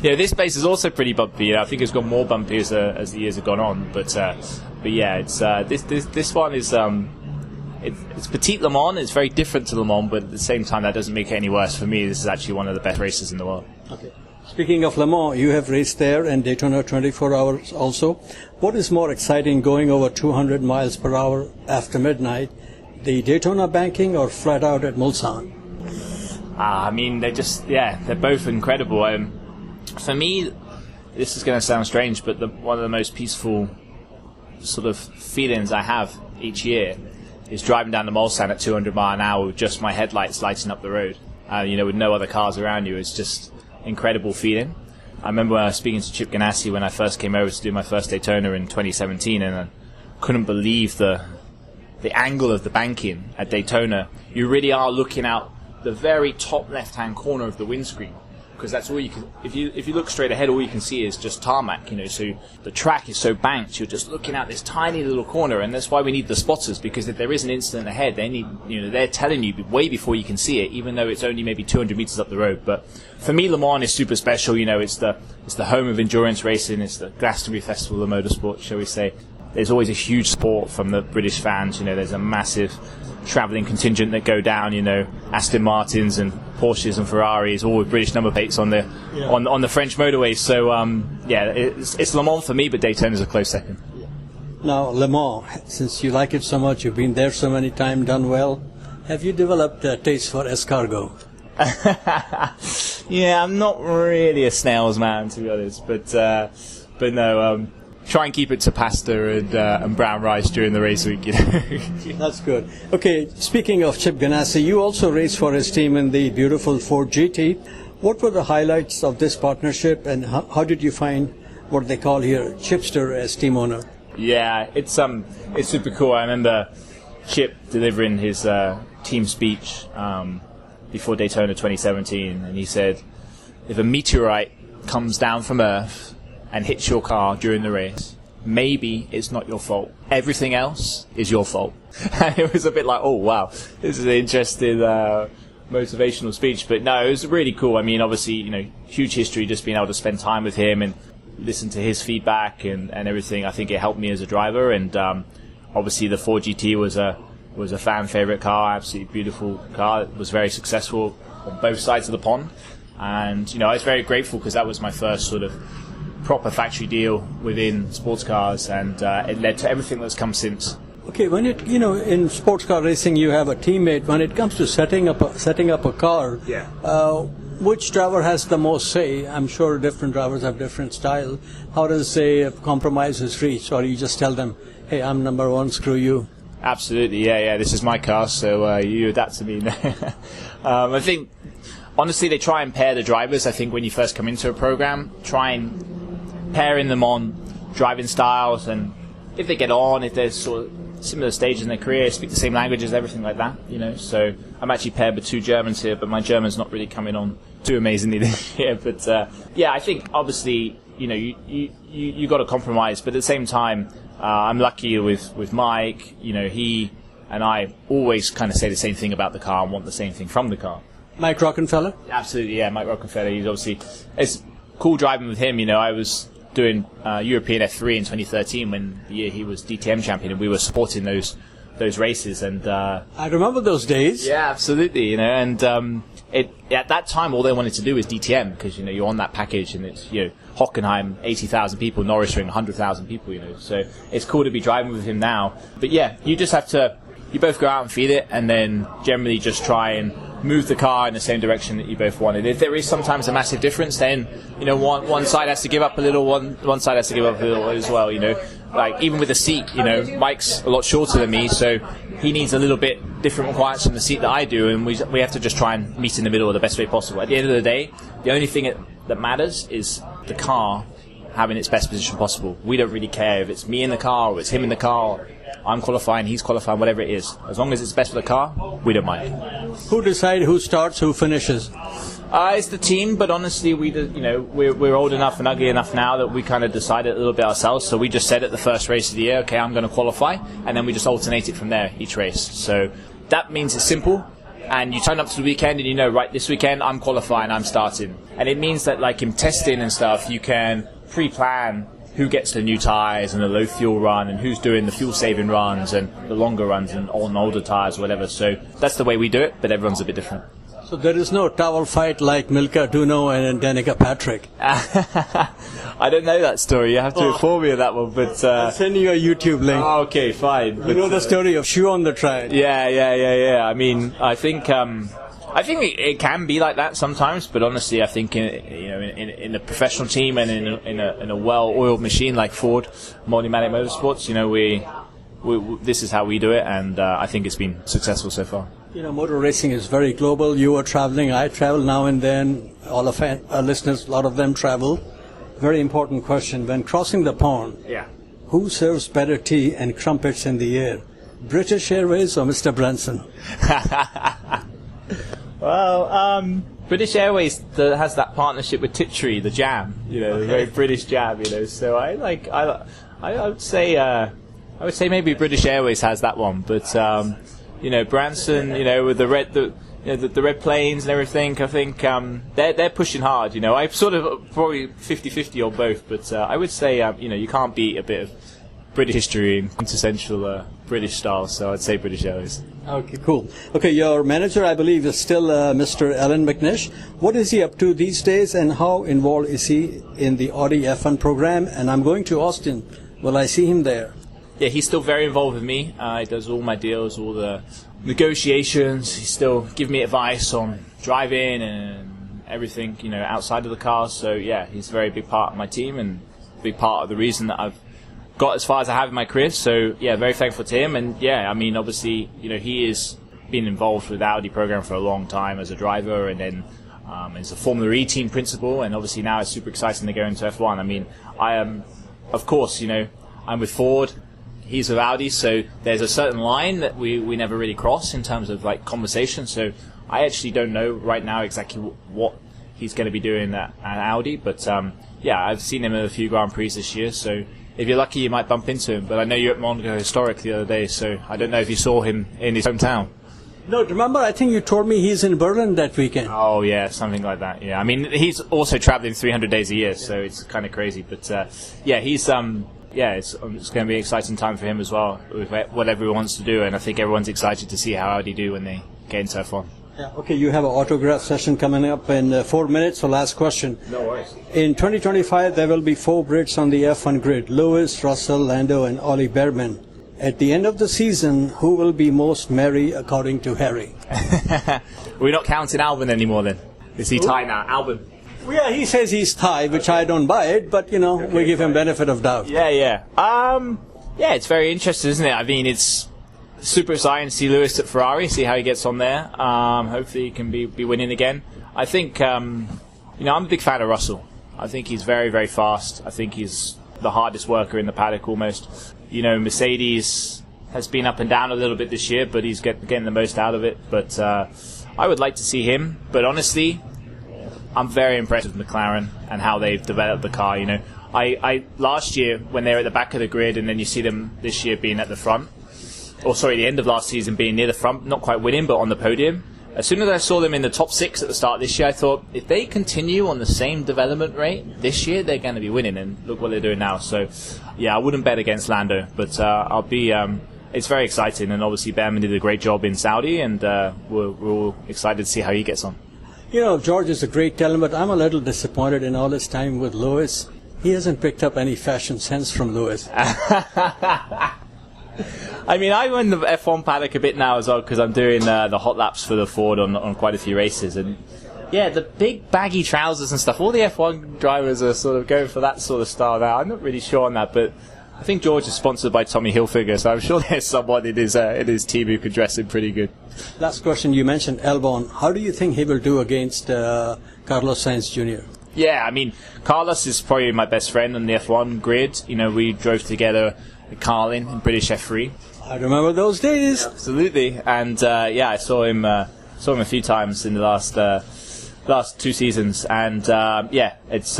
[SPEAKER 9] this place is also pretty bumpy. I think it's got more bumpy as the years have gone on. But yeah, it's this one is it's Petit Le Mans. It's very different to Le Mans, but at the same time, that doesn't make it any worse. For me, this is actually one of the best races in the world.
[SPEAKER 8] Okay. Speaking of Le Mans, you have raced there and Daytona 24 Hours also. What is more exciting, going over 200 miles per hour after midnight, the Daytona banking or flat out at Mulsanne?
[SPEAKER 9] I mean, they're both incredible. For me, this is going to sound strange, but one of the most peaceful sort of feelings I have each year is driving down the Mulsanne at 200 miles an hour with just my headlights lighting up the road. With no other cars around you. It's just incredible feeling. I remember when I was speaking to Chip Ganassi when I first came over to do my first Daytona in 2017, and I couldn't believe the angle of the banking at Daytona. You really are looking out the very top left-hand corner of the windscreen, because that's all you can. If you look straight ahead, all you can see is just tarmac. So the track is so banked, you're just looking out this tiny little corner, and that's why we need the spotters, because if there is an incident ahead, they're telling you way before you can see it, even though it's only maybe 200 meters up the road. But for me, Le Mans is super special. It's the home of endurance racing. It's the Glastonbury Festival of Motorsport, shall we say. There's always a huge support from the British fans. There's a massive travelling contingent that go down. Aston Martins and Porsches and Ferraris, all with British number plates on the on the French motorways. So it's Le Mans for me, but Daytona's a close second.
[SPEAKER 8] Now, Le Mans, since you like it so much, you've been there so many times, done well. Have you developed a taste for escargot?
[SPEAKER 9] Yeah, I'm not really a snails man, to be honest, but no. try and keep it to pasta and brown rice during the race week. You know?
[SPEAKER 8] That's good. Okay, speaking of Chip Ganassi, you also raced for his team in the beautiful Ford GT. What were the highlights of this partnership, and how did you find what they call here Chipster as team owner?
[SPEAKER 9] Yeah, it's super cool. I remember Chip delivering his team speech before Daytona 2017, and he said, if a meteorite comes down from Earth and hits your car during the race, maybe it's not your fault. Everything else is your fault. And it was a bit like, oh wow, this is an interesting motivational speech. But no, it was really cool. I mean, obviously, you know, huge history, just being able to spend time with him and listen to his feedback and everything. I think it helped me as a driver, and obviously the Ford GT was a fan favorite car, absolutely beautiful car. It was very successful on both sides of the pond, and you know, I was very grateful because that was my first sort of proper factory deal within sports cars, and it led to everything that's come since.
[SPEAKER 8] Okay, when in sports car racing you have a teammate. When it comes to setting up a car, which driver has the most say? I'm sure different drivers have different style. How does a compromise is reached, or you just tell them, hey, I'm number one, screw you?
[SPEAKER 9] Absolutely, yeah, this is my car, so you adapt to me. I think, honestly, they try and pair the drivers. I think when you first come into a program, try and pairing them on driving styles, and if they get on, if there's sort of similar stages in their career, speak the same languages, everything like that, you know. So I'm actually paired with two Germans here, but my German's not really coming on too amazingly this year. But I think obviously, you know, you got to compromise, but at the same time, I'm lucky with Mike. You know, he and I always kind of say the same thing about the car and want the same thing from the car.
[SPEAKER 8] Mike Rockenfeller?
[SPEAKER 9] Absolutely, yeah, Mike Rockenfeller. He's obviously, it's cool driving with him. You know, I was doing European F3 in 2013 when the year he was DTM champion, and we were supporting those races. And
[SPEAKER 8] I remember those days.
[SPEAKER 9] Yeah, absolutely. You know, and at that time, all they wanted to do was DTM because, you know, you're on that package, and it's, you know, Hockenheim, 80,000 people, Norris Ring, 100,000 people. You know, so it's cool to be driving with him now. But yeah, you just have to. You both go out and feed it, and then generally just try and move the car in the same direction that you both wanted. If there is sometimes a massive difference, then, you know, one side has to give up a little, one side has to give up a little as well, you know. Like, even with the seat, you know, Mike's a lot shorter than me, so he needs a little bit different requirements from the seat that I do, and we have to just try and meet in the middle the best way possible. At the end of the day, the only thing that matters is the car having its best position possible. We don't really care if it's me in the car or it's him in the car, I'm qualifying, he's qualifying, whatever it is. As long as it's best for the car, we don't mind.
[SPEAKER 8] Who decides who starts, who finishes?
[SPEAKER 9] It's the team, but honestly, we're old enough and ugly enough now that we kind of decide it a little bit ourselves. So we just said at the first race of the year, okay, I'm going to qualify, and then we just alternate it from there each race. So that means it's simple, and you turn up to the weekend and you know, right, this weekend I'm qualifying, I'm starting. And it means that, like, in testing and stuff, you can pre-plan who gets the new tyres and the low fuel run, and who's doing the fuel saving runs and the longer runs and on older tyres, whatever. So that's the way we do it, but everyone's a bit different.
[SPEAKER 8] So there is no towel fight like Milka Duno and Danica Patrick?
[SPEAKER 9] I don't know that story. You have to inform me of that one. But
[SPEAKER 8] I'll send you a YouTube link.
[SPEAKER 9] Oh, okay, fine.
[SPEAKER 8] You know the story of shoe on the track.
[SPEAKER 9] Yeah. I mean, I think it can be like that sometimes, but honestly, I think in a professional team and in a well-oiled machine like Ford Multimatic Motorsports, you know, we this is how we do it, and I think it's been successful so far.
[SPEAKER 8] You know, motor racing is very global. You are traveling, I travel now and then. All of our listeners, a lot of them travel. Very important question: when crossing the pond, who serves better tea and crumpets in the air, British Airways or Mr. Branson?
[SPEAKER 9] Well, British Airways has that partnership with Tiptree, the jam, you know, the very British jam, you know. So I would say maybe British Airways has that one, but you know, Branson, you know, with the red planes and everything, I think they're pushing hard. You know, I'm sort of probably 50-50 on both, but I would say you know, you can't beat a bit of British history and quintessential British style, so I'd say British Airways.
[SPEAKER 8] Okay, cool. Okay, your manager, I believe, is still Mr. Alan McNish. What is he up to these days, and how involved is he in the Audi F1 program? And I'm going to Austin. Will I see him there?
[SPEAKER 9] Yeah, he's still very involved with me. He does all my deals, all the negotiations. He still gives me advice on driving and everything, you know, outside of the cars. So yeah, he's a very big part of my team and a big part of the reason that I've got as far as I have in my career. So yeah, very thankful to him. And yeah, I mean, obviously, he is been involved with the Audi program for a long time as a driver, and then as a Formula E team principal, and obviously now it's super exciting to go into F1. I mean, I am, of course, I'm with Ford, he's with Audi, so there's a certain line that we never really cross in terms of like conversation. So I actually don't know right now exactly what he's going to be doing at Audi, but yeah, I've seen him at a few Grand Prix this year, so if you're lucky you might bump into him. But I know you were at Monaco Historic the other day, so I don't know if you saw him in his hometown.
[SPEAKER 8] No, remember, I think you told me he's in Berlin that weekend.
[SPEAKER 9] Oh, yeah, something like that, yeah. I mean, he's also traveling 300 days a year, so it's kind of crazy. But, yeah, he's, it's going to be an exciting time for him as well, with whatever he wants to do. And I think everyone's excited to see how Audi do when they get into F1.
[SPEAKER 8] Yeah, okay, you have an autograph session coming up in 4 minutes, so last question.
[SPEAKER 9] No worries.
[SPEAKER 8] In 2025, there will be 4 Brits on the F1 grid: Lewis, Russell, Lando, and Ollie Behrman. At the end of the season, who will be most merry according to Harry?
[SPEAKER 9] We're not counting Albon anymore then. Is he tied now? Albon.
[SPEAKER 8] Well, yeah, he says he's tied, which I don't buy it, but, we give him benefit of doubt.
[SPEAKER 9] Yeah. Yeah, it's very interesting, isn't it? I mean, it's super exciting to see Lewis at Ferrari, see how he gets on there. Hopefully he can be winning again. I think, I'm a big fan of Russell. I think he's very, very fast. I think he's the hardest worker in the paddock almost. Mercedes has been up and down a little bit this year, but he's getting the most out of it. But I would like to see him. But honestly, I'm very impressed with McLaren and how they've developed the car. I last year, when they were at the back of the grid, and then you see them this year being at the front, the end of last season being near the front, not quite winning, but on the podium. As soon as I saw them in the top 6 at the start of this year, I thought, if they continue on the same development rate this year, they're going to be winning, and look what they're doing now. So, yeah, I wouldn't bet against Lando, but it's very exciting, and obviously Behrman did a great job in Saudi, and we're all excited to see how he gets on.
[SPEAKER 8] George is a great talent, but I'm a little disappointed in all his time with Lewis. He hasn't picked up any fashion sense from Lewis.
[SPEAKER 9] I mean, I'm in the F1 paddock a bit now as well, because I'm doing the hot laps for the Ford on quite a few races. And yeah, the big baggy trousers and stuff, all the F1 drivers are sort of going for that sort of style now. I'm not really sure on that, but I think George is sponsored by Tommy Hilfiger, so I'm sure there's someone in his team who could dress him pretty good.
[SPEAKER 8] Last question, you mentioned Albon. How do you think he will do against Carlos Sainz Jr.?
[SPEAKER 9] Yeah, I mean, Carlos is probably my best friend on the F1 grid. We drove together at Carlin in British F3.
[SPEAKER 8] I remember those days.
[SPEAKER 9] Absolutely, and I saw him a few times in the last 2 seasons, and it's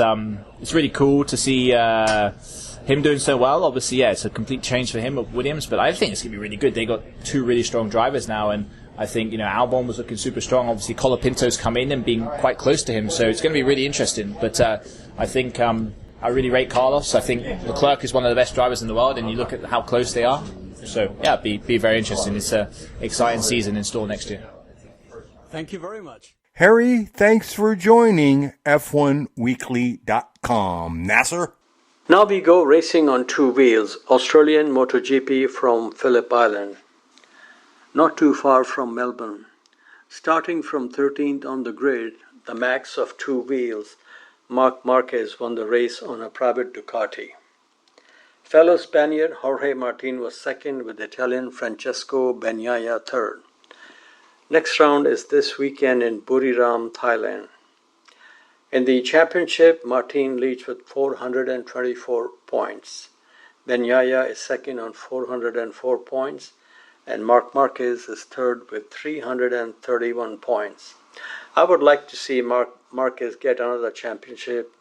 [SPEAKER 9] really cool to see him doing so well. Obviously, it's a complete change for him at Williams, but I think it's going to be really good. They got 2 really strong drivers now, and I think Albon was looking super strong. Obviously, Colapinto's come in and being quite close to him, so it's going to be really interesting. But I think I really rate Carlos. I think Leclerc is one of the best drivers in the world, and you look at how close they are. So, yeah, be very interesting. It's an exciting season in store next year.
[SPEAKER 8] Thank you very much.
[SPEAKER 2] Harry, thanks for joining F1Weekly.com. Nasir?
[SPEAKER 3] Now we go racing on 2 wheels, Australian MotoGP from Phillip Island, not too far from Melbourne. Starting from 13th on the grid, the max of 2 wheels, Marc Marquez won the race on a private Ducati. Fellow Spaniard Jorge Martin was second, with Italian Francesco Bagnaia third. Next round is this weekend in Buriram, Thailand. In the championship, Martin leads with 424 points. Bagnaia is second on 404 points, and Marc Marquez is third with 331 points. I would like to see Marquez get another championship.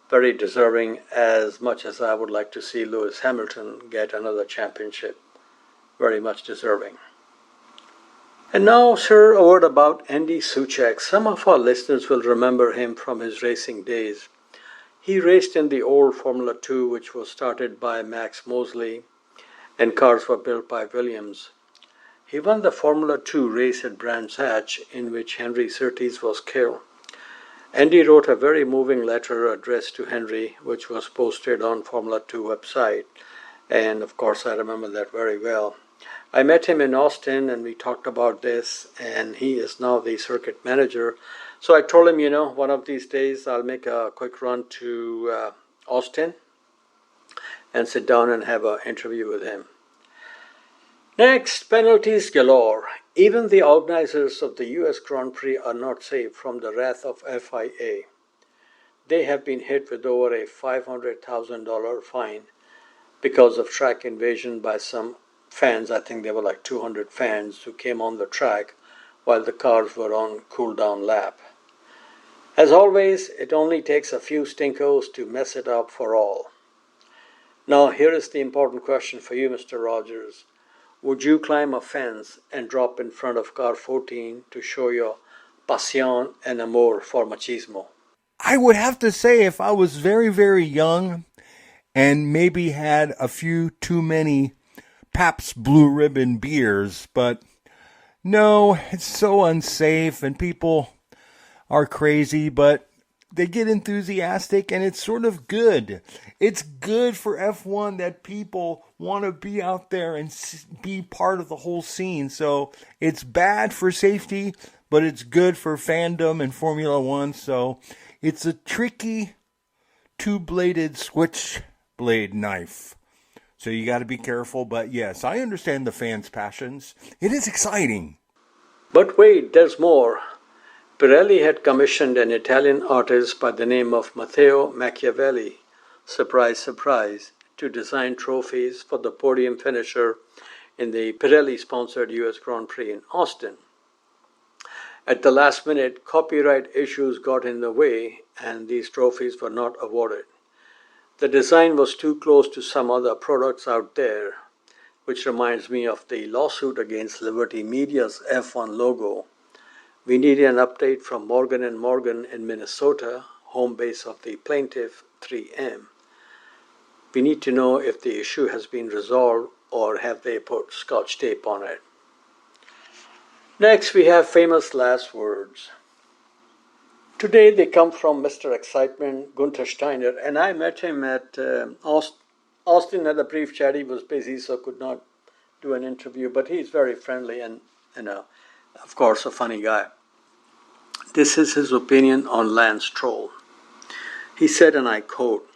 [SPEAKER 3] Very deserving, as much as I would like to see Lewis Hamilton get another championship. Very much deserving. And now, sir, a word about Andy Soucek. Some of our listeners will remember him from his racing days. He raced in the old Formula 2, which was started by Max Mosley, and cars were built by Williams. He won the Formula 2 race at Brands Hatch, in which Henry Surtees was killed. Andy wrote a very moving letter addressed to Henry, which was posted on Formula 2 website, and of course I remember that very well. I met him in Austin and we talked about this, and he is now the circuit manager. So I told him, one of these days I'll make a quick run to Austin and sit down and have an interview with him. Next, penalties galore. Even the organizers of the US Grand Prix are not safe from the wrath of FIA. They have been hit with over a $500,000 fine because of track invasion by some fans. I think there were like 200 fans who came on the track while the cars were on cool-down lap. As always, it only takes a few stinkos to mess it up for all. Now, here is the important question for you, Mr. Rogers. Would you climb a fence and drop in front of car 14 to show your pasión and amor for machismo?
[SPEAKER 2] I would have to say if I was very, very young and maybe had a few too many Pabst Blue Ribbon beers, but no, it's so unsafe and people are crazy, but they get enthusiastic and it's sort of good. It's good for F1 that people want to be out there and be part of the whole scene. So it's bad for safety, but it's good for fandom and Formula One. So it's a tricky two-bladed switchblade knife. So you got to be careful. But yes, I understand the fans' passions. It is exciting.
[SPEAKER 3] But wait, there's more. Pirelli had commissioned an Italian artist by the name of Matteo Machiavelli, surprise, surprise, to design trophies for the podium finisher in the Pirelli-sponsored US Grand Prix in Austin. At the last minute, copyright issues got in the way and these trophies were not awarded. The design was too close to some other products out there, which reminds me of the lawsuit against Liberty Media's F1 logo. We need an update from Morgan & Morgan in Minnesota, home base of the plaintiff 3M. We need to know if the issue has been resolved or have they put scotch tape on it. Next, we have famous last words. Today they come from Mr. Excitement, Gunther Steiner, and I met him at Austin at a brief chat. He was busy, so could not do an interview, but he's very friendly and, of course, a funny guy. This is his opinion on Lance Stroll. He said, and I quote,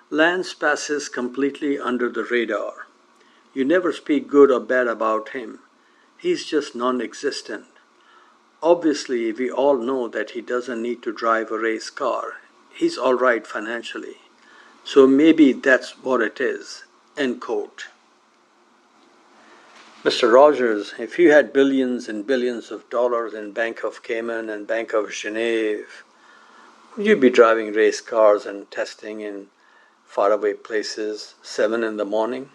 [SPEAKER 3] "Lance passes completely under the radar. You never speak good or bad about him. He's just non-existent. Obviously, we all know that he doesn't need to drive a race car. He's all right financially. So maybe that's what it is." End quote. Mr. Rogers, if you had billions and billions of dollars in Bank of Cayman and Bank of Genève, would you be driving race cars and testing in faraway places 7 in the morning?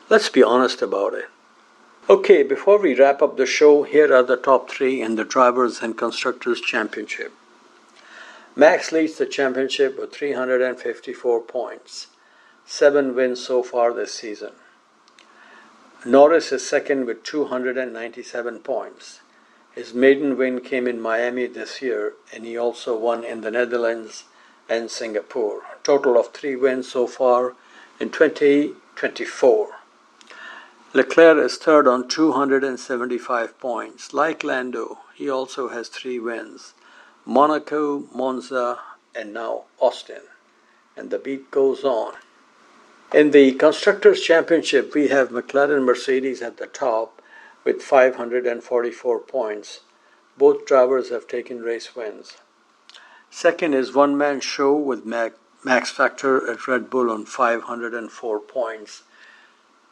[SPEAKER 3] Let's be honest about it. Okay, before we wrap up the show, here are the top 3 in the Drivers' and Constructors' Championship. Max leads the championship with 354 points, 7 wins so far this season. Norris is second with 297 points. His maiden win came in Miami this year, and he also won in the Netherlands and Singapore. Total of 3 wins so far in 2024. Leclerc is third on 275 points. Like Lando, he also has 3 wins. Monaco, Monza, and now Austin. And the beat goes on. In the Constructors' Championship, we have McLaren Mercedes at the top with 544 points. Both drivers have taken race wins. Second is one-man show with Max Factor at Red Bull on 504 points.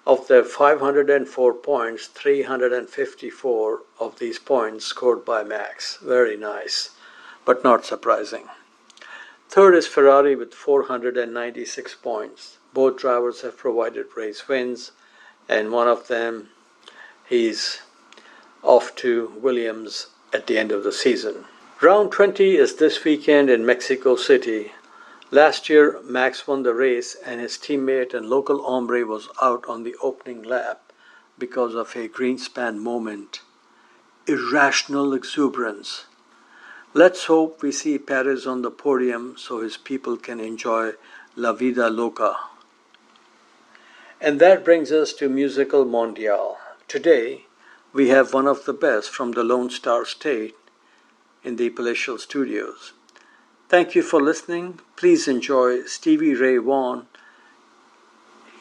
[SPEAKER 3] Of the 504 points, 354 of these points scored by Max. Very nice, but not surprising. Third is Ferrari with 496 points. Both drivers have provided race wins, and one of them, he's off to Williams at the end of the season. Round 20 is this weekend in Mexico City. Last year, Max won the race and his teammate and local hombre was out on the opening lap because of a Greenspan moment. Irrational exuberance. Let's hope we see Perez on the podium so his people can enjoy La Vida Loca. And that brings us to Musical Mondial. Today, we have one of the best from the Lone Star State in the Palatial Studios. Thank you for listening. Please enjoy Stevie Ray Vaughan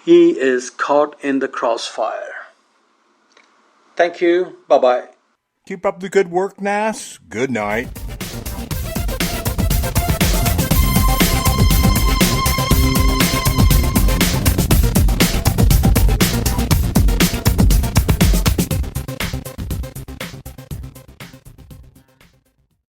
[SPEAKER 3] he is caught in the crossfire. Thank you. Bye-bye.
[SPEAKER 2] Keep up the good work, Nas. Good night.